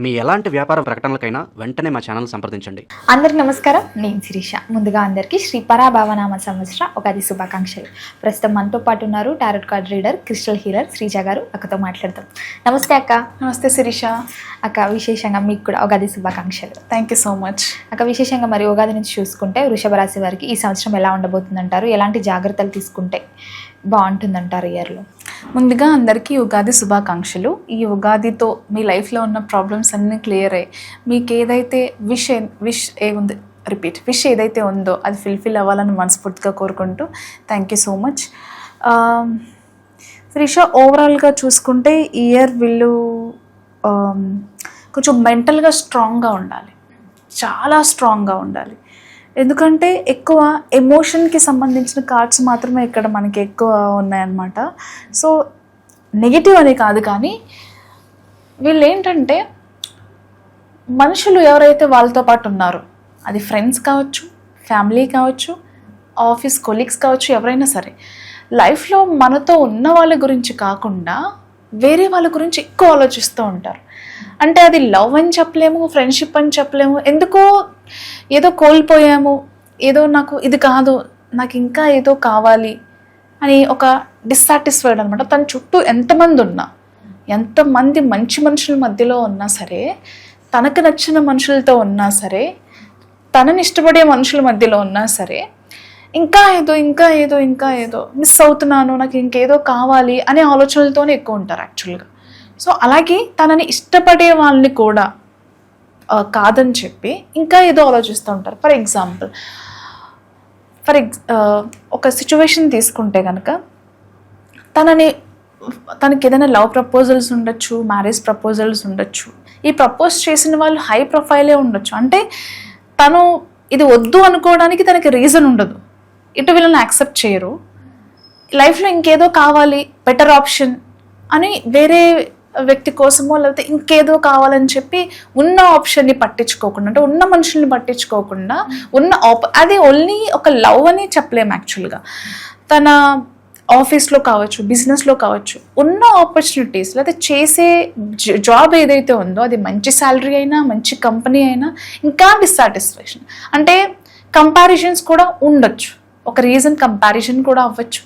మీ ఎలాంటి వ్యాపార ప్రకటనలకైనా వెంటనే మా ఛానల్ సంప్రదించండి. అందరికి నమస్కారం, నేను శిరీష. ముందుగా అందరికీ శ్రీ పరాభావనామ సంవత్సర ఉగాది శుభాకాంక్షలు. ప్రస్తుతం మనతో పాటు ఉన్నారు tarot card reader, crystal healer Sreeja గారు. అక్కతో మాట్లాడతాం. నమస్తే అక్క. నమస్తే శిరీష. అక్క, విశేషంగా మీకు కూడా ఉగాది శుభాకాంక్షలు. Thank you so much. అక్క, విశేషంగా మరి ఉగాది నుంచి చూసుకుంటే వృషభ రాశి వారికి ఈ సంవత్సరం ఎలా ఉండబోతుందంటారు? ఎలాంటి జాగ్రత్తలు తీసుకుంటే బాగుంటుందంటారు ఇయర్లో? ముందుగా అందరికీ ఉగాది శుభాకాంక్షలు. ఈ ఉగాదితో మీ లైఫ్లో ఉన్న ప్రాబ్లమ్స్ అన్నీ క్లియర్ అయ్యి మీకు ఏదైతే విష్ ఏదైతే ఉందో అది ఫుల్ఫిల్ అవ్వాలని మనస్ఫూర్తిగా కోరుకుంటూ thank you so much. Sirisha, ఓవరాల్గా చూసుకుంటే ఈ ఇయర్ వీళ్ళు కొంచెం మెంటల్గా స్ట్రాంగ్గా ఉండాలి, చాలా స్ట్రాంగ్గా ఉండాలి. ఎందుకంటే ఎక్కువ ఎమోషన్కి సంబంధించిన కార్డ్స్ మాత్రమే ఇక్కడ మనకి ఎక్కువ ఉన్నాయన్నమాట. సో నెగిటివ్ అని కాదు, కానీ వీళ్ళు ఏంటంటే మనుషులు ఎవరైతే వాళ్ళతో పాటు ఉన్నారో, అది ఫ్రెండ్స్ కావచ్చు, ఫ్యామిలీ కావచ్చు, ఆఫీస్ కొలీగ్స్ కావచ్చు, ఎవరైనా సరే లైఫ్లో మనతో ఉన్న వాళ్ళ గురించి కాకుండా వేరే వాళ్ళ గురించి ఎక్కువ ఆలోచిస్తూ ఉంటారు. అంటే అది లవ్ అని చెప్పలేము, ఫ్రెండ్షిప్ అని చెప్పలేము, ఎందుకో ఏదో కోల్పోయాము, ఏదో నాకు ఇది కాదు, నాకు ఇంకా ఏదో కావాలి అని ఒక డిస్సాటిస్ఫైడ్ అనమాట. తన చుట్టూ ఎంతమంది మంచి మనుషుల మధ్యలో ఉన్నా సరే, తనకు నచ్చిన మనుషులతో ఉన్నా సరే, తనని ఇష్టపడే మనుషుల మధ్యలో ఉన్నా సరే, ఇంకా ఏదో మిస్ అవుతున్నాను, నాకు ఇంకేదో కావాలి అనే ఆలోచనలతోనే ఎక్కువ ఉంటారు యాక్చువల్గా. సో అలాగే తనని ఇష్టపడే వాళ్ళని కూడా కాదని చెప్పి ఇంకా ఏదో ఆలోచిస్తూ ఉంటారు. ఫర్ ఎగ్జాంపుల్ ఒక సిచ్యువేషన్ తీసుకుంటే కనుక తనకి ఏదైనా లవ్ ప్రపోజల్స్ ఉండొచ్చు, మ్యారేజ్ ప్రపోజల్స్ ఉండొచ్చు. ఈ ప్రపోజ్ చేసిన వాళ్ళు హై ప్రొఫైలే ఉండొచ్చు. అంటే తను ఇది వద్దు అనుకోవడానికి తనకి రీజన్ ఉండదు, ఇటు వీళ్ళని యాక్సెప్ట్ చేయరు. లైఫ్లో ఇంకేదో కావాలి, బెటర్ ఆప్షన్ అని వేరే వ్యక్తి కోసమో లేకపోతే ఇంకేదో కావాలని చెప్పి ఉన్న ఆప్షన్ని పట్టించుకోకుండా, అంటే ఉన్న మనుషుల్ని పట్టించుకోకుండా అది ఓన్లీ ఒక లవ్ అని చెప్పలేము యాక్చువల్గా. తన ఆఫీస్లో కావచ్చు, బిజినెస్లో కావచ్చు, ఉన్న ఆపర్చునిటీస్ లేదా చేసే జాబ్ ఏదైతే ఉందో అది మంచి శాలరీ అయినా, మంచి కంపెనీ అయినా ఇంకా డిస్సాటిస్ఫాక్షన్. అంటే కంపారిజన్స్ కూడా ఉండొచ్చు, ఒక రీజన్ కంపారిజన్ కూడా అవ్వచ్చు.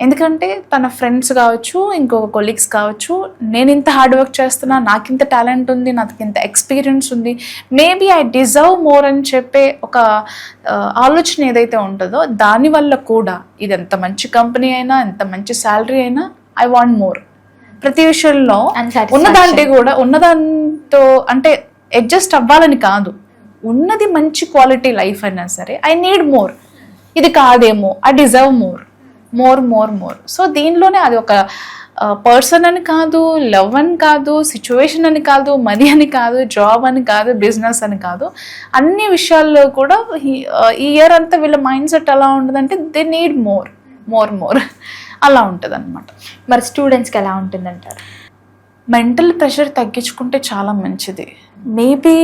ఎందుకంటే తన ఫ్రెండ్స్ కావచ్చు, ఇంకొక కొలీగ్స్ కావచ్చు, నేను ఇంత హార్డ్ వర్క్ చేస్తున్నా, నాకు ఇంత టాలెంట్ ఉంది, నాకు ఇంత ఎక్స్పీరియన్స్ ఉంది, మేబీ ఐ డిజర్వ్ మోర్ అని చెప్పే ఒక ఆలోచన ఏదైతే ఉంటుందో దానివల్ల కూడా ఇది ఎంత మంచి కంపెనీ అయినా, ఎంత మంచి శాలరీ అయినా ఐ వాంట్ మోర్. ప్రతి విషయంలో ఉన్నదాంతో అంటే అడ్జస్ట్ అవ్వాలని కాదు, ఉన్నది మంచి క్వాలిటీ లైఫ్ అయినా సరే ఐ నీడ్ మోర్, ఇది కాదేమో, ఐ డిజర్వ్ మోర్. సో దీనిలోనే అది ఒక పర్సన్ అని కాదు, లవ్ అని కాదు, సిచ్యువేషన్ అని కాదు, మనీ అని కాదు, జాబ్ అని కాదు, బిజినెస్ అని కాదు, అన్ని విషయాల్లో కూడా ఈ ఇయర్ అంతా వీళ్ళ మైండ్ సెట్ ఎలా ఉంటుందంటే దే నీడ్ మోర్ అలా ఉంటుంది అనమాట. మరి స్టూడెంట్స్కి ఎలా ఉంటుందంటారు? మెంటల్ ప్రెషర్ తగ్గించుకుంటే చాలా మంచిది. మేబీ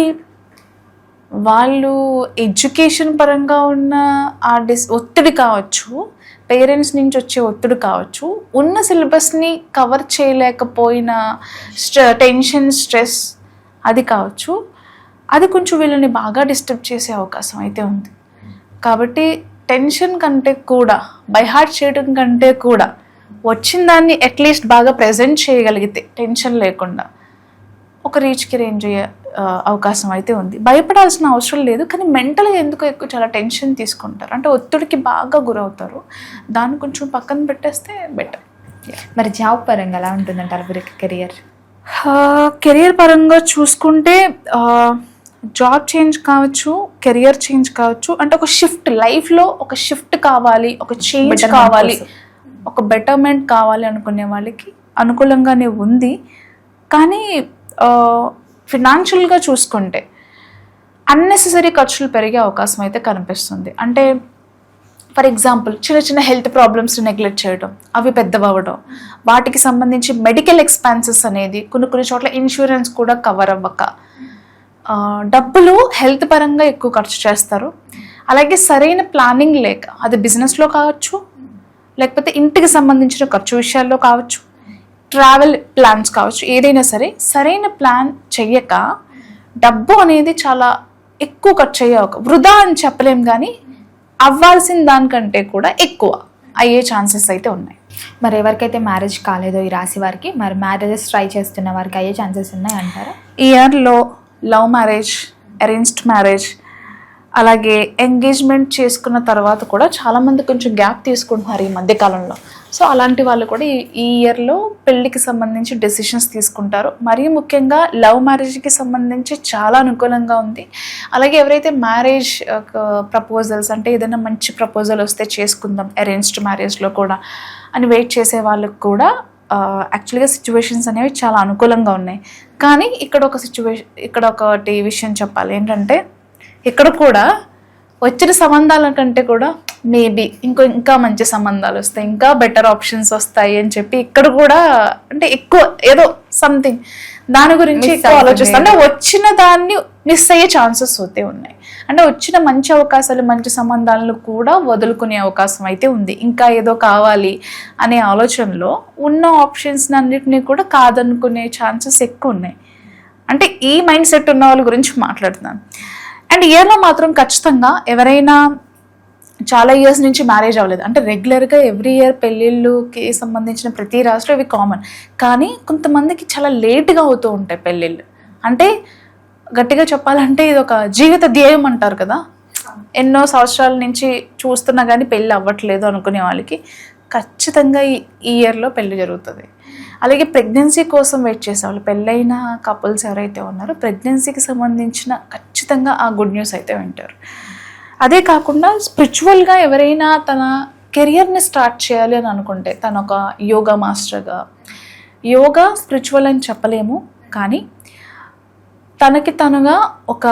వాళ్ళు ఎడ్యుకేషన్ పరంగా ఉన్న ఆ ఒత్తిడి కావచ్చు, పేరెంట్స్ నుంచి వచ్చే ఒత్తిడి కావచ్చు, ఉన్న సిలబస్ని కవర్ చేయలేకపోయిన టెన్షన్, స్ట్రెస్ అది కావచ్చు, అది కొంచెం వీళ్ళని బాగా డిస్టర్బ్ చేసే అవకాశం అయితే ఉంది. కాబట్టి టెన్షన్ కంటే కూడా, బై హార్ట్ చేయడం కంటే కూడా వచ్చిన దాన్ని అట్లీస్ట్ బాగా ప్రజెంట్ చేయగలిగితే టెన్షన్ లేకుండా ఒక రీచ్కి రేంజ్ అయ్యే అవకాశం అయితే ఉంది. భయపడాల్సిన అవసరం లేదు, కానీ మెంటల్గా ఎందుకు ఎక్కువ చాలా టెన్షన్ తీసుకుంటారు, అంటే ఒత్తిడికి బాగా గురవుతారు. దాన్ని కొంచెం పక్కన పెట్టేస్తే బెటర్. మరి జాబ్ పరంగా ఎలా ఉంటుందంటారు వీరికి కెరియర్ పరంగా చూసుకుంటే జాబ్ చేంజ్ కావచ్చు, కెరియర్ చేంజ్ కావచ్చు, అంటే ఒక షిఫ్ట్, లైఫ్లో ఒక షిఫ్ట్ కావాలి, ఒక చేంజ్ కావాలి, ఒక బెటర్మెంట్ కావాలి అనుకునే వాళ్ళకి అనుకూలంగానే ఉంది. కానీ ఫినాన్షియల్గా చూసుకుంటే అన్నెసెసరీ ఖర్చులు పెరిగే అవకాశం అయితే కనిపిస్తుంది. అంటే ఫర్ ఎగ్జాంపుల్ చిన్న హెల్త్ ప్రాబ్లమ్స్ నెగ్లెక్ట్ చేయడం, అవి పెద్దవడం, వాటికి సంబంధించి మెడికల్ ఎక్స్పెన్సెస్ అనేది కొన్ని చోట్ల ఇన్సూరెన్స్ కూడా కవర్ అవ్వక డబ్బులు హెల్త్ పరంగా ఎక్కువ ఖర్చు చేస్తారు. అలాగే సరైన ప్లానింగ్ లేక, అది బిజినెస్లో కావచ్చు, లేకపోతే ఇంటికి సంబంధించిన ఖర్చు విషయాల్లో కావచ్చు, ట్రావెల్ ప్లాన్స్ కావచ్చు, ఏదైనా సరే సరైన ప్లాన్ చెయ్యక డబ్బు అనేది చాలా ఎక్కువ ఖర్చు అయ్యే వృధా అని చెప్పలేం, కానీ అవ్వాల్సిన దానికంటే కూడా ఎక్కువ అయ్యే ఛాన్సెస్ అయితే ఉన్నాయి. మరి ఎవరికైతే మ్యారేజ్ కాలేదో ఈ రాశి వారికి, మరి మ్యారేజెస్ ట్రై చేస్తున్న వారికి అయ్యే ఛాన్సెస్ ఉన్నాయి అంటారా? ఈ ఇయర్లో లవ్ మ్యారేజ్, అరేంజ్డ్ మ్యారేజ్, అలాగే ఎంగేజ్మెంట్ చేసుకున్న తర్వాత కూడా చాలామంది కొంచెం గ్యాప్ తీసుకుంటున్నారు ఈ మధ్యకాలంలో. సో అలాంటి వాళ్ళు కూడా ఈ ఇయర్లో పెళ్ళికి సంబంధించి డెసిషన్స్ తీసుకుంటారు. మరీ ముఖ్యంగా లవ్ మ్యారేజ్కి సంబంధించి చాలా అనుకూలంగా ఉంది. అలాగే ఎవరైతే మ్యారేజ్ ప్రపోజల్స్, అంటే ఏదైనా మంచి ప్రపోజల్ వస్తే చేసుకుందాం అరేంజ్డ్ మ్యారేజ్లో కూడా అని వెయిట్ చేసే వాళ్ళకు కూడా యాక్చువల్గా సిచ్యువేషన్స్ అనేవి చాలా అనుకూలంగా ఉన్నాయి. కానీ ఇక్కడ ఒకటి విషయం చెప్పాలి ఏంటంటే, ఇక్కడ కూడా వచ్చిన సంబంధాల కంటే కూడా మేబీ ఇంకా మంచి సంబంధాలు వస్తాయి, ఇంకా బెటర్ ఆప్షన్స్ వస్తాయి అని చెప్పి ఇక్కడ కూడా అంటే ఎక్కువ ఏదో సంథింగ్ దాని గురించి ఎక్కువ ఆలోచిస్తాం. అంటే వచ్చిన దాన్ని మిస్ అయ్యే ఛాన్సెస్ అయితే ఉన్నాయి. అంటే వచ్చిన మంచి అవకాశాలు, మంచి సంబంధాలను కూడా వదులుకునే అవకాశం అయితే ఉంది. ఇంకా ఏదో కావాలి అనే ఆలోచనలో ఉన్న ఆప్షన్స్ అన్నిటినీ కూడా కాదనుకునే ఛాన్సెస్ ఎక్కువ ఉన్నాయి. అంటే ఈ మైండ్ సెట్ ఉన్న వాళ్ళ గురించి మాట్లాడుతున్నాను. అండ్ ఇయర్లో మాత్రం ఖచ్చితంగా ఎవరైనా చాలా ఇయర్స్ నుంచి మ్యారేజ్ అవ్వలేదు, అంటే రెగ్యులర్గా ఎవ్రీ ఇయర్ పెళ్ళిళ్ళకి సంబంధించిన ప్రతి రాశిలో ఇవి కామన్, కానీ కొంతమందికి చాలా లేట్గా అవుతూ ఉంటాయి పెళ్ళిళ్ళు. అంటే గట్టిగా చెప్పాలంటే ఇది ఒక జీవిత ధ్యేయం అంటారు కదా, ఎన్నో సంవత్సరాల నుంచి చూస్తున్నా కానీ పెళ్ళి అవ్వట్లేదు అనుకునే వాళ్ళకి ఖచ్చితంగా ఈ ఇయర్లో పెళ్ళి జరుగుతుంది. అలాగే ప్రెగ్నెన్సీ కోసం వెయిట్ చేసేవాళ్ళు, పెళ్ళైన కపుల్స్ ఎవరైతే ఉన్నారో ప్రెగ్నెన్సీకి సంబంధించిన ఖచ్చితంగా ఆ గుడ్ న్యూస్ అయితే వింటారు. అదే కాకుండా స్పిరిచువల్గా ఎవరైనా తన కెరియర్ని స్టార్ట్ చేయాలి అని అనుకుంటే, తను ఒక యోగా మాస్టర్గా, యోగా స్పిరిచువల్ అని చెప్పలేము కానీ తనకి తనుగా ఒక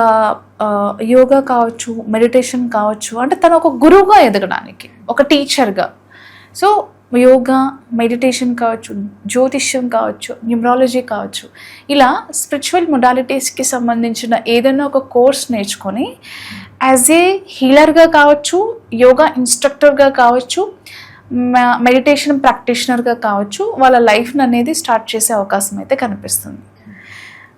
యోగా కావచ్చు, మెడిటేషన్ కావచ్చు, అంటే తను ఒక గురువుగా ఎదగడానికి, ఒక టీచర్గా. సో యోగా, మెడిటేషన్ కావచ్చు, జ్యోతిష్యం కావచ్చు, న్యూమరాలజీ కావచ్చు, ఇలా స్పిరిచువల్ మొడాలిటీస్కి సంబంధించిన ఏదైనా ఒక కోర్స్ నేర్చుకొని యాజ్ ఏ హీలర్గా కావచ్చు, యోగా ఇన్స్ట్రక్టర్గా కావచ్చు, మెడిటేషన్ ప్రాక్టీషనర్గా కావచ్చు, వాళ్ళ లైఫ్ని అనేది స్టార్ట్ చేసే అవకాశం అయితే కనిపిస్తుంది.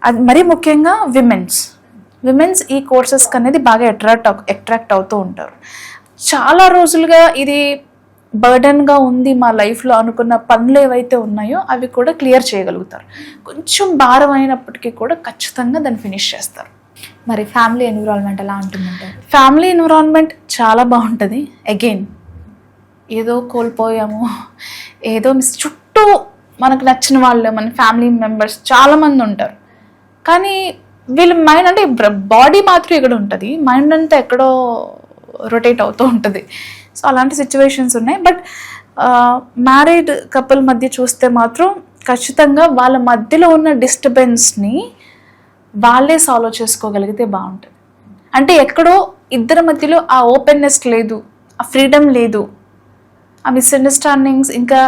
అది మరీ ముఖ్యంగా విమెన్స్ ఈ కోర్సెస్కి అనేది బాగా అట్రాక్ట్ అవుతూ ఉంటారు. చాలా రోజులుగా ఇది బర్డన్గా ఉంది మా లైఫ్లో అనుకున్న పనులు ఏవైతే ఉన్నాయో అవి కూడా క్లియర్ చేయగలుగుతారు. కొంచెం భారం అయినప్పటికీ కూడా ఖచ్చితంగా దాన్ని ఫినిష్ చేస్తారు. మరి ఫ్యామిలీ ఎన్విరాన్మెంట్ ఎలా ఉంటుందంటే? ఫ్యామిలీ ఎన్విరాన్మెంట్ చాలా బాగుంటుంది. అగైన్ ఏదో కోల్పోయాము, ఏదో చుట్టూ మనకు నచ్చిన వాళ్ళు, మన ఫ్యామిలీ మెంబర్స్ చాలామంది ఉంటారు, కానీ వీళ్ళ మైండ్ అంటే బాడీ మాత్రం ఇక్కడ ఉంటుంది, మైండ్ అంతా ఎక్కడో రొటేట్ అవుతూ ఉంటుంది. సో అలాంటి సిచ్యువేషన్స్ ఉన్నాయి. బట్ మ్యారీడ్ కపుల్ మధ్య చూస్తే మాత్రం ఖచ్చితంగా వాళ్ళ మధ్యలో ఉన్న డిస్టర్బెన్స్ని వాళ్ళే సాల్వ్ చేసుకోగలిగితే బాగుంటుంది. అంటే ఎక్కడో ఇద్దరి మధ్యలో ఆ ఓపెన్నెస్ లేదు, ఆ ఫ్రీడమ్ లేదు, ఆ మిస్అండర్స్టాండింగ్స్ ఇంకా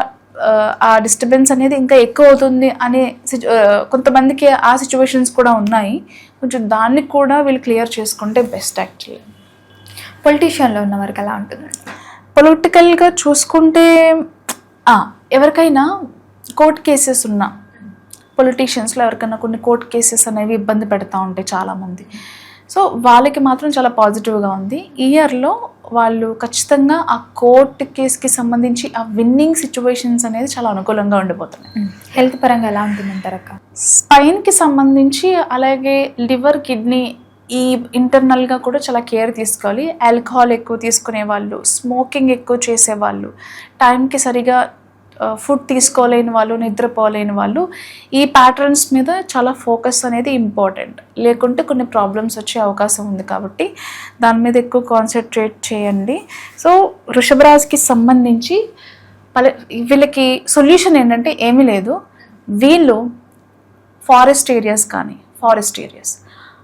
ఆ డిస్టర్బెన్స్ అనేది ఇంకా ఎక్కువ అవుతుంది అనే కొంతమందికి ఆ సిచ్యువేషన్స్ కూడా ఉన్నాయి. కొంచెం దాన్ని కూడా వీళ్ళు క్లియర్ చేసుకుంటే బెస్ట్. యాక్చువల్లీ పొలిటీషియన్లో ఉన్న వరకు ఎలా ఉంటుంది? పొలిటికల్గా చూసుకుంటే ఎవరికైనా కోర్ట్ కేసెస్ ఉన్న పొలిటీషియన్స్లో ఎవరికైనా కొన్ని కోర్ట్ కేసెస్ అనేవి ఇబ్బంది పెడతా ఉంటాయి చాలామంది. సో వాళ్ళకి మాత్రం చాలా పాజిటివ్గా ఉంది. ఈ ఇయర్లో వాళ్ళు ఖచ్చితంగా ఆ కోర్ట్ కేసుకి సంబంధించి ఆ విన్నింగ్ సిచ్యువేషన్స్ అనేది చాలా అనుకూలంగా ఉండిపోతున్నాయి. హెల్త్ పరంగా ఎలా ఉంటుందంటారు అక్క? స్పైన్కి సంబంధించి, అలాగే లివర్, కిడ్నీ ఈ ఇంటర్నల్గా కూడా చాలా కేర్ తీసుకోవాలి. ఆల్కహాల్ ఎక్కువ తీసుకునే వాళ్ళు, స్మోకింగ్ ఎక్కువ చేసేవాళ్ళు, టైంకి సరిగా ఫుడ్ తీసుకోలేని వాళ్ళు, నిద్రపోలేని వాళ్ళు, ఈ ప్యాటర్న్స్ మీద చాలా ఫోకస్ అనేది ఇంపార్టెంట్. లేకుంటే కొన్ని ప్రాబ్లమ్స్ వచ్చే అవకాశం ఉంది, కాబట్టి దాని మీద ఎక్కువ కాన్సన్ట్రేట్ చేయండి. సో వృషభ రాశికి సంబంధించి వీళ్ళకి సొల్యూషన్ ఏంటంటే ఏమీ లేదు. వీళ్ళు ఫారెస్ట్ ఏరియాస్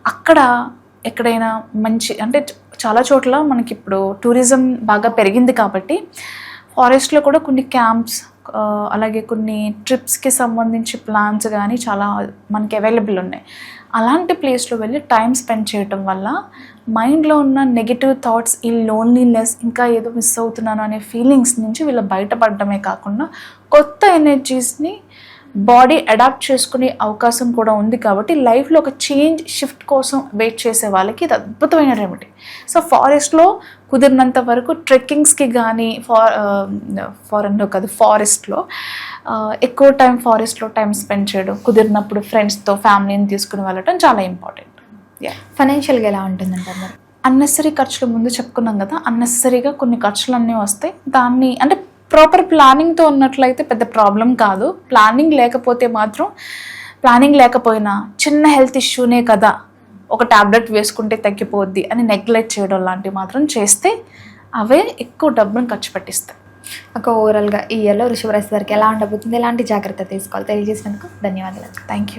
అక్కడ ఎక్కడైనా మంచి, అంటే చాలా చోట్ల మనకి ఇప్పుడు టూరిజం బాగా పెరిగింది కాబట్టి ఫారెస్ట్లో కూడా కొన్ని క్యాంప్స్, అలాగే కొన్ని ట్రిప్స్కి సంబంధించి ప్లాన్స్ కానీ చాలా మనకి అవైలబుల్ ఉన్నాయి. అలాంటి ప్లేస్లో వెళ్ళి టైం స్పెండ్ చేయటం వల్ల మైండ్లో ఉన్న నెగిటివ్ థాట్స్, ఈ లోన్లీనెస్, ఇంకా ఏదో మిస్ అవుతున్నాను అనే ఫీలింగ్స్ నుంచి వీళ్ళు బయటపడటమే కాకుండా కొత్త ఎనర్జీస్ని బాడీ అడాప్ట్ చేసుకునే అవకాశం కూడా ఉంది. కాబట్టి లైఫ్లో ఒక షిఫ్ట్ కోసం వెయిట్ చేసే వాళ్ళకి ఇది అద్భుతమైన రెమెడీ. సో ఫారెస్ట్లో కుదిరినంత వరకు ట్రెక్కింగ్స్కి కానీ ఫారెన్లో కాదు ఫారెస్ట్లో ఎక్కువ టైం ఫారెస్ట్లో టైం స్పెండ్ చేయడం, కుదిరినప్పుడు ఫ్రెండ్స్తో ఫ్యామిలీని తీసుకుని వెళ్ళటం చాలా ఇంపార్టెంట్. ఫైనాన్షియల్గా ఎలా ఉంటుందంటారు మరి? అన్నెసరీ ఖర్చులు ముందు చెప్పుకున్నాం కదా, అన్నెసరీగా కొన్ని ఖర్చులు అన్నీ వస్తాయి. దాన్ని అంటే ప్రాపర్ ప్లానింగ్తో ఉన్నట్లయితే పెద్ద ప్రాబ్లం కాదు. ప్లానింగ్ లేకపోయినా చిన్న హెల్త్ ఇష్యూనే కదా, ఒక టాబ్లెట్ వేసుకుంటే తగ్గిపోద్ది అని నెగ్లెక్ట్ చేయడం లాంటివి మాత్రం చేస్తే అవే ఎక్కువ డబ్బును ఖర్చు పెట్టిస్తాయి. ఓవరాల్గా ఈ ఇయర్లో వృషభ రాశి వారికి ఎలా ఉండబోతుంది, ఎలాంటి జాగ్రత్త తీసుకోవాలి తెలియజేసినందుకు ధన్యవాదాలు. Thank you.